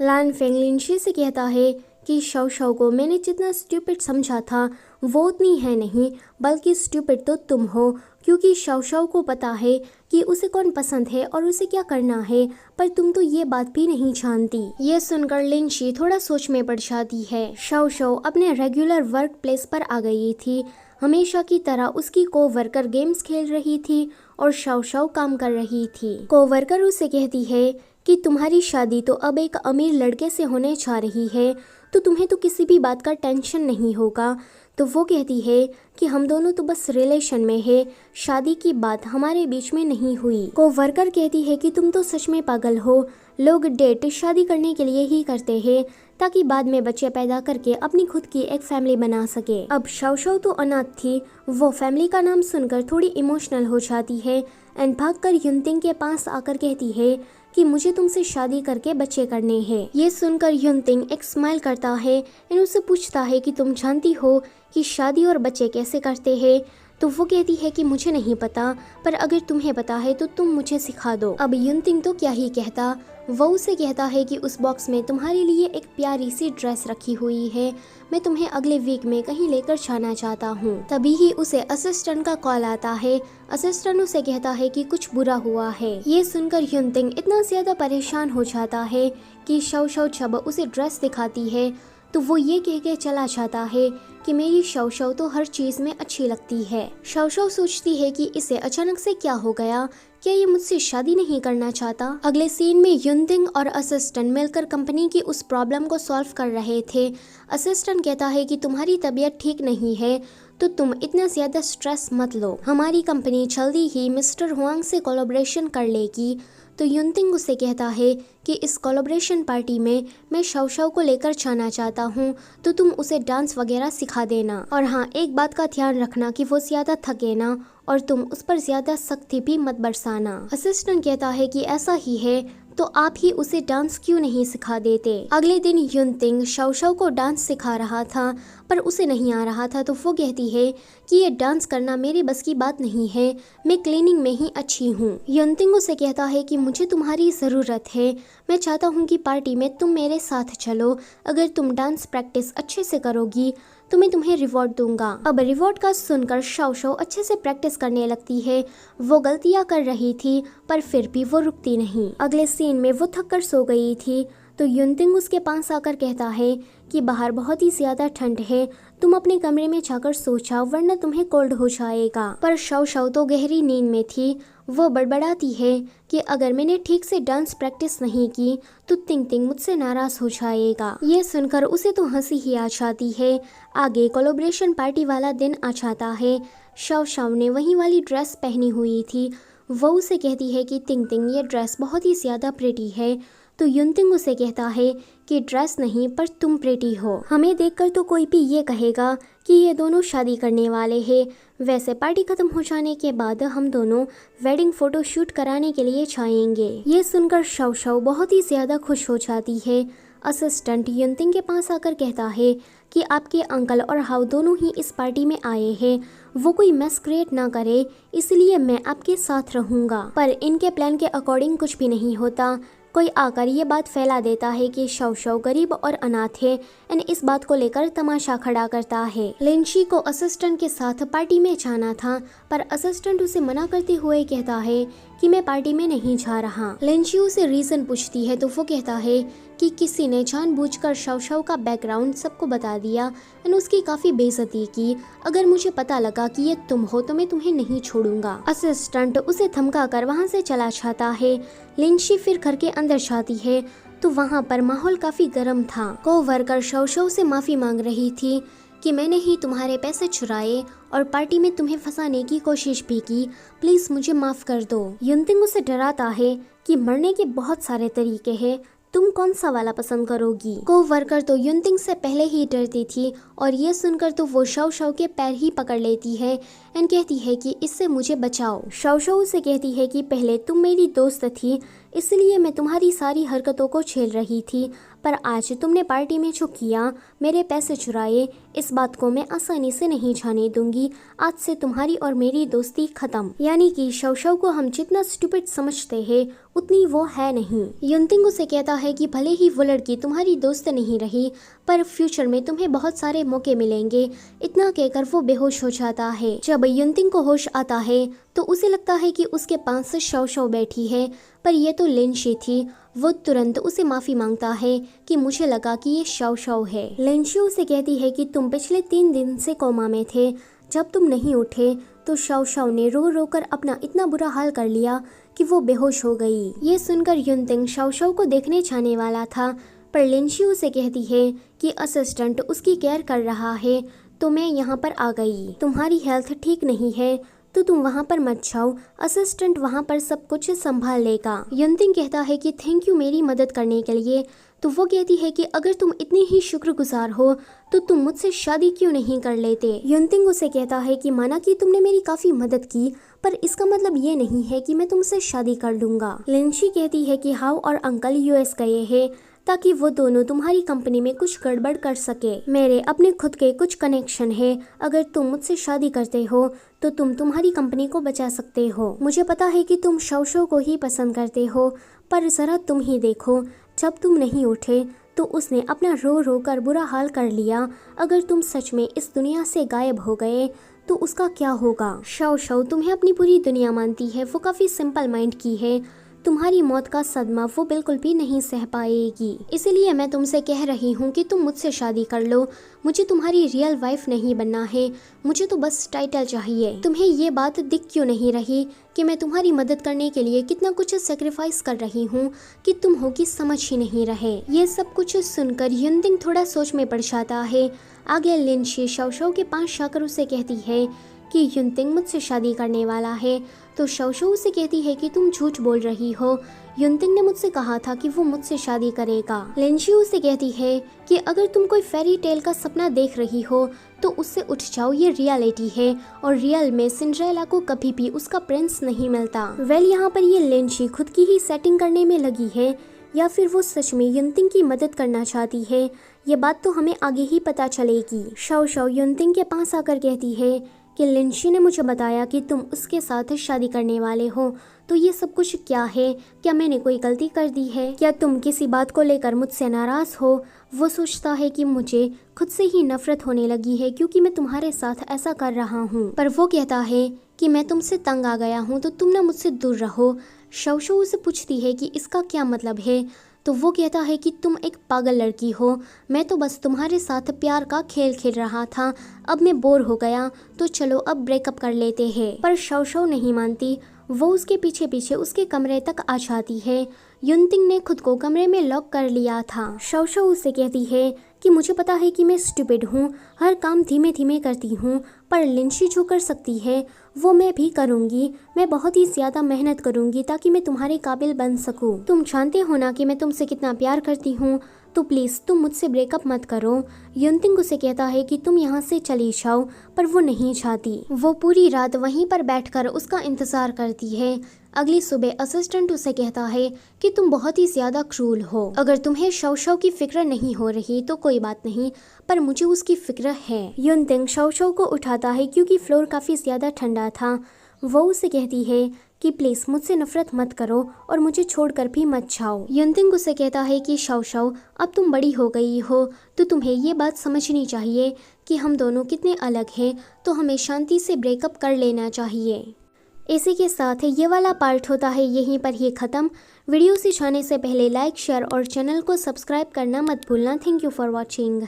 लान Feng लिनशी से कहता है कि शव शव को मैंने जितना स्टूपिड समझा था वो उतनी है नहीं, बल्कि स्टूपिड तो तुम हो, क्योंकि शव शव को पता है कि उसे कौन पसंद है और उसे क्या करना है, पर तुम तो ये बात भी नहीं जानती। ये सुनकर लिनशी थोड़ा सोच में पड़ जाती है। शव शव अपने रेगुलर वर्क प्लेस पर आ गई थी। हमेशा की तरह उसकी कोवर्कर गेम्स खेल रही थी और शव शव काम कर रही थी। कोवर्कर उसे कहती है कि तुम्हारी शादी तो अब एक अमीर लड़के से होने जा रही है, तो तुम्हें तो किसी भी बात का टेंशन नहीं होगा। तो वो कहती है कि हम दोनों तो बस रिलेशन में है, शादी की बात हमारे बीच में नहीं हुई। कोवर्कर कहती है कि तुम तो सच में पागल हो, लोग डेट शादी करने के लिए ही करते हैं ताकि बाद में बच्चे पैदा करके अपनी खुद की एक फैमिली बना सके। अब शव शव तो अनाथ थी, वो फैमिली का नाम सुनकर थोड़ी इमोशनल हो जाती है एंड भागकर युनतिंग के पास आकर कहती है कि मुझे तुमसे शादी करके बच्चे करने हैं। ये सुनकर युनतिंग एक स्माइल करता है एंड उससे पूछता है कि तुम जानती हो कि शादी और बच्चे कैसे करते हैं? तो वो कहती है कि मुझे नहीं पता, पर अगर तुम्हें पता है तो तुम मुझे सिखा दो। अब युनतिंग तो क्या ही कहता, वो उसे कहता है कि उस बॉक्स में तुम्हारे लिए एक प्यारी सी ड्रेस रखी हुई है, मैं तुम्हें अगले वीक में कहीं लेकर जाना चाहता हूँ। तभी ही उसे असिस्टेंट का कॉल आता है। असिस्टेंट उसे कहता है कि कुछ बुरा हुआ है। ये सुनकर युनतिंग इतना ज्यादा परेशान हो जाता है कि शव शव जब उसे ड्रेस दिखाती है तो वो ये कह के चला जाता है कि मेरी शव शव तो हर चीज में अच्छी लगती है। शव शव सोचती है कि इसे अचानक से क्या हो गया, क्या ये मुझसे शादी नहीं करना चाहता। अगले सीन में युनतिंग और असिस्टेंट मिलकर कंपनी की उस प्रॉब्लम को सॉल्व कर रहे थे। असिस्टेंट कहता है कि तुम्हारी तबीयत ठीक नहीं है तो तुम इतना ज्यादा स्ट्रेस मत लो, हमारी कंपनी जल्दी ही मिस्टर हुआंग से कोलैबोरेशन कर लेगी। तो युनतिंग उसे कहता है कि इस कोलैबोरेशन पार्टी में मैं शव शव को लेकर जाना चाहता हूँ, तो तुम उसे डांस वगैरह सिखा देना। और हाँ, एक बात का ध्यान रखना कि वो ज्यादा थके ना और तुम उस पर ज्यादा सख्ती भी मत बरसाना। असिस्टेंट कहता है कि ऐसा ही है, तो आप ही उसे डांस क्यों नहीं सिखा देते। अगले दिन युनतिंग शव शव को डांस सिखा रहा था पर उसे नहीं आ रहा था, तो वो कहती है कि ये डांस करना मेरी बस की बात नहीं है, मैं क्लीनिंग में ही अच्छी हूँ। युनतिंग उसे कहता है कि मुझे तुम्हारी ज़रूरत है, मैं चाहता हूँ कि पार्टी में तुम मेरे साथ चलो, अगर तुम डांस प्रैक्टिस अच्छे से करोगी तो मैं तुम्हें रिवॉर्ड दूंगा। अब रिवॉर्ड का सुनकर शव शव अच्छे से प्रैक्टिस करने लगती है। वो गलतियां कर रही थी पर फिर भी वो रुकती नहीं। अगले सीन में वो थक कर सो गई थी, तो युनतिंग उसके पास आकर कहता है कि बाहर बहुत ही ज्यादा ठंड है, तुम अपने कमरे में जाकर सो जाओ वरना तुम्हें कोल्ड हो जाएगा। पर शव शव तो गहरी नींद में थी। वो बड़बड़ाती है कि अगर मैंने ठीक से डांस प्रैक्टिस नहीं की तो तिंग तिंग मुझसे नाराज हो जाएगा। ये सुनकर उसे तो हंसी ही आ जाती है। आगे कोलैबोरेशन पार्टी वाला दिन आ जाता है। शव शव ने वही वाली ड्रेस पहनी हुई थी। वो उसे कहती है कि तिंग तिंग ये ड्रेस बहुत ही ज्यादा प्रिटी है, तो युनतिंग उसे कहता है कि ड्रेस नहीं पर तुम प्रिटी हो, हमें देखकर तो कोई भी ये कहेगा कि ये दोनों शादी करने वाले हैं। वैसे पार्टी खत्म हो जाने के बाद हम दोनों वेडिंग फोटो शूट कराने के लिए जाएंगे। ये सुनकर शव शव बहुत ही ज्यादा खुश हो जाती है। असिस्टेंट युनतिंग के पास आकर कहता है कि आपके अंकल और हाउ दोनों ही इस पार्टी में आए हैं, वो कोई मेस क्रिएट ना करे इसलिए मैं आपके साथ रहूंगा। पर इनके प्लान के अकॉर्डिंग कुछ भी नहीं होता। कोई आकर ये बात फैला देता है कि शव शव गरीब और अनाथ है एंड इस बात को लेकर तमाशा खड़ा करता है। लिनशी को असिस्टेंट के साथ पार्टी में जाना था पर असिस्टेंट उसे मना करते हुए कहता है कि मैं पार्टी में नहीं जा रहा। लिनशी उसे रीजन पूछती है तो वो कहता है कि किसी ने जानबूझकर शव शव का बैकग्राउंड सबको बता दिया एंड उसकी काफी बेइज्जती की। अगर मुझे पता लगा कि ये तुम हो तो मैं तुम्हें नहीं छोड़ूंगा। असिस्टेंट उसे धमका कर वहाँ से चला जाता है। लिनशी फिर घर के अंदर जाती है तो वहाँ पर माहौल काफी गर्म था। कोवर्कर शव शव से माफी मांग रही थी कि मैंने ही तुम्हारे पैसे चुराए और पार्टी में तुम्हें फंसाने की कोशिश भी की, प्लीज मुझे माफ कर दो। युनतिंग उसे डराता है कि मरने के बहुत सारे तरीके हैं, तुम कौन सा वाला पसंद करोगी। कोवर्कर तो युनतिंग से पहले ही डरती थी और ये सुनकर तो वो शव शव के पैर ही पकड़ लेती है एंड कहती है कि इससे मुझे बचाओ। शाओशाओ उसे कहती है कि पहले तुम मेरी दोस्त थी, इसलिए मैं तुम्हारी सारी हरकतों को झेल रही थी, पर आज तुमने पार्टी में जो किया, मेरे पैसे चुराए, इस बात को मैं आसानी से नहीं जाने दूंगी। आज से तुम्हारी और मेरी दोस्ती खत्म। यानी कि शाओशाओ को हम जितना स्टूपिड समझते हैं उतनी वो है नहीं। युनतिंग उसे कहता है कि भले ही वो लड़की तुम्हारी दोस्त नहीं रही, पर फ्यूचर में तुम्हें बहुत सारे मौके मिलेंगे। इतना कहकर वो बेहोश हो जाता है। जब युनतिंग को होश आता है तो उसे लगता है कि उसके पास शाओशाओ बैठी है, पर यह तो लिनशी थी। वो तुरंत उसे माफी मांगता है कि मुझे लगा कि ये शाओशाओ है। लिनशी उसे कहती है कि तुम पिछले 3 दिन से कोमा में थे, जब तुम नहीं उठे तो शाओशाओ ने रो रो कर अपना इतना बुरा हाल कर लिया कि वो बेहोश हो गई। ये सुनकर युनतिंग शाओशाओ को देखने जाने वाला था, पर लिनशी उसे कहती है कि असिस्टेंट उसकी केयर कर रहा है, तो मैं यहाँ पर आ गई। तुम्हारी हेल्थ ठीक नहीं है तो तुम वहाँ पर मत जाओ, असिस्टेंट वहाँ पर सब कुछ संभाल लेगा। युनतिंग कहता है कि थैंक यू मेरी मदद करने के लिए। तो वो कहती है कि अगर तुम इतनी ही शुक्रगुजार हो तो तुम मुझसे शादी क्यों नहीं कर लेते। युनतिंग उसे कहता है कि माना कि तुमने मेरी काफी मदद की, पर इसका मतलब ये नहीं है कि मैं तुमसे शादी कर लूंगा। लिनशी कहती है कि हाउ और अंकल यूएस गए हैं ताकि वो दोनों तुम्हारी कंपनी में कुछ गड़बड़ कर सके। मेरे अपने खुद के कुछ कनेक्शन है, अगर तुम मुझसे शादी करते हो तो तुम तुम्हारी कंपनी को बचा सकते हो। मुझे पता है कि तुम शाओशाओ को ही पसंद करते हो, पर जरा तुम ही देखो, जब तुम नहीं उठे तो उसने अपना रो रो कर बुरा हाल कर लिया। अगर तुम सच में इस दुनिया से गायब हो गए तो उसका क्या होगा। शाओशाओ तुम्हें अपनी पूरी दुनिया मानती है, वो काफी सिंपल माइंड की है। तुम्हारी मौत का सदमा वो बिल्कुल भी नहीं सह पाएगी। इसीलिए मैं तुमसे कह रही हूँ कि तुम मुझसे शादी कर लो। मुझे तुम्हारी रियल वाइफ नहीं बनना है, मुझे तो बस टाइटल चाहिए। तुम्हें ये बात दिख क्यों नहीं रही कि मैं तुम्हारी मदद करने के लिए कितना कुछ सेक्रीफाइस कर रही हूँ कि तुम हो कि समझ ही नहीं रहे। ये सब कुछ सुनकर युनतिंग थोड़ा सोच में पड़ जाता है। आगे लिनशी शाओशाओ के पास जाकर उसे कहती है कि युनतिंग मुझसे शादी करने वाला है, तो शाओशाओ उसे कहती है कि तुम झूठ बोल रही हो, युनतिंग ने मुझसे कहा था कि वो मुझसे शादी करेगा। लिनशी उसे कहती है कि अगर तुम कोई फेरी टेल का सपना देख रही हो तो उससे उठ जाओ, ये रियलिटी है और रियल में सिंड्रेला को कभी भी उसका प्रिंस नहीं मिलता। यहाँ पर ये लिनशी खुद की ही सेटिंग करने में लगी है या फिर वो सच में युनतिंग की मदद करना चाहती है, ये बात तो हमें आगे ही पता चलेगी। शाओशाओ युनतिंग के पास आकर कहती है कि लिनशी ने मुझे बताया कि तुम उसके साथ शादी करने वाले हो, तो ये सब कुछ क्या है? क्या मैंने कोई गलती कर दी है? क्या तुम किसी बात को लेकर मुझसे नाराज हो? वो सोचता है कि मुझे खुद से ही नफरत होने लगी है क्योंकि मैं तुम्हारे साथ ऐसा कर रहा हूँ, पर वो कहता है कि मैं तुमसे तंग आ गया हूँ तो तुम ना मुझसे दूर रहो। शाओशाओ उसे पूछती है कि इसका क्या मतलब है, तो वो कहता है कि तुम एक पागल लड़की हो, मैं तो बस तुम्हारे साथ प्यार का खेल खेल रहा था, अब मैं बोर हो गया तो चलो अब ब्रेकअप कर लेते हैं। पर शाओशाओ नहीं मानती, वो उसके पीछे पीछे उसके कमरे तक आ जाती है। युनतिंग ने खुद को कमरे में लॉक कर लिया था। शाओशाओ उससे कहती है कि मुझे पता है कि मैं स्टूपिड हूँ, हर काम धीमे धीमे करती हूँ, पर लिनशी जो कर सकती है वो मैं भी करूँगी। मैं बहुत ही ज़्यादा मेहनत करूँगी ताकि मैं तुम्हारे काबिल बन सकूँ। तुम जानते हो ना कि मैं तुमसे कितना प्यार करती हूँ, तो प्लीज़ तुम मुझसे ब्रेकअप मत करो। युनतिंग उसे कहता है कि तुम यहाँ से चली जाओ, पर वो नहीं चाहती। वो पूरी रात वहीं पर बैठकर उसका इंतज़ार करती है। अगली सुबह असिस्टेंट उसे कहता है कि तुम बहुत ही ज़्यादा क्रूल हो। अगर तुम्हें शाओशाओ की फिक्र नहीं हो रही तो कोई बात नहीं, पर मुझे उसकी फिक्र है। युनतिंग शाओशाओ को उठाता है क्योंकि फ्लोर काफ़ी ज़्यादा ठंडा था। वो उसे कहती है कि प्लीज़ मुझसे नफरत मत करो और मुझे छोड़कर भी मत जाओ। युनतिंग उसे कहता है कि शाओशाओ अब तुम बड़ी हो गई हो तो तुम्हें ये बात समझनी चाहिए कि हम दोनों कितने अलग हैं, तो हमें शांति से ब्रेकअप कर लेना चाहिए। इसी के साथ ये वाला पार्ट होता है यहीं पर ही ख़त्म। वीडियो से जाने से पहले लाइक, शेयर और चैनल को सब्सक्राइब करना मत भूलना। Thank you for watching.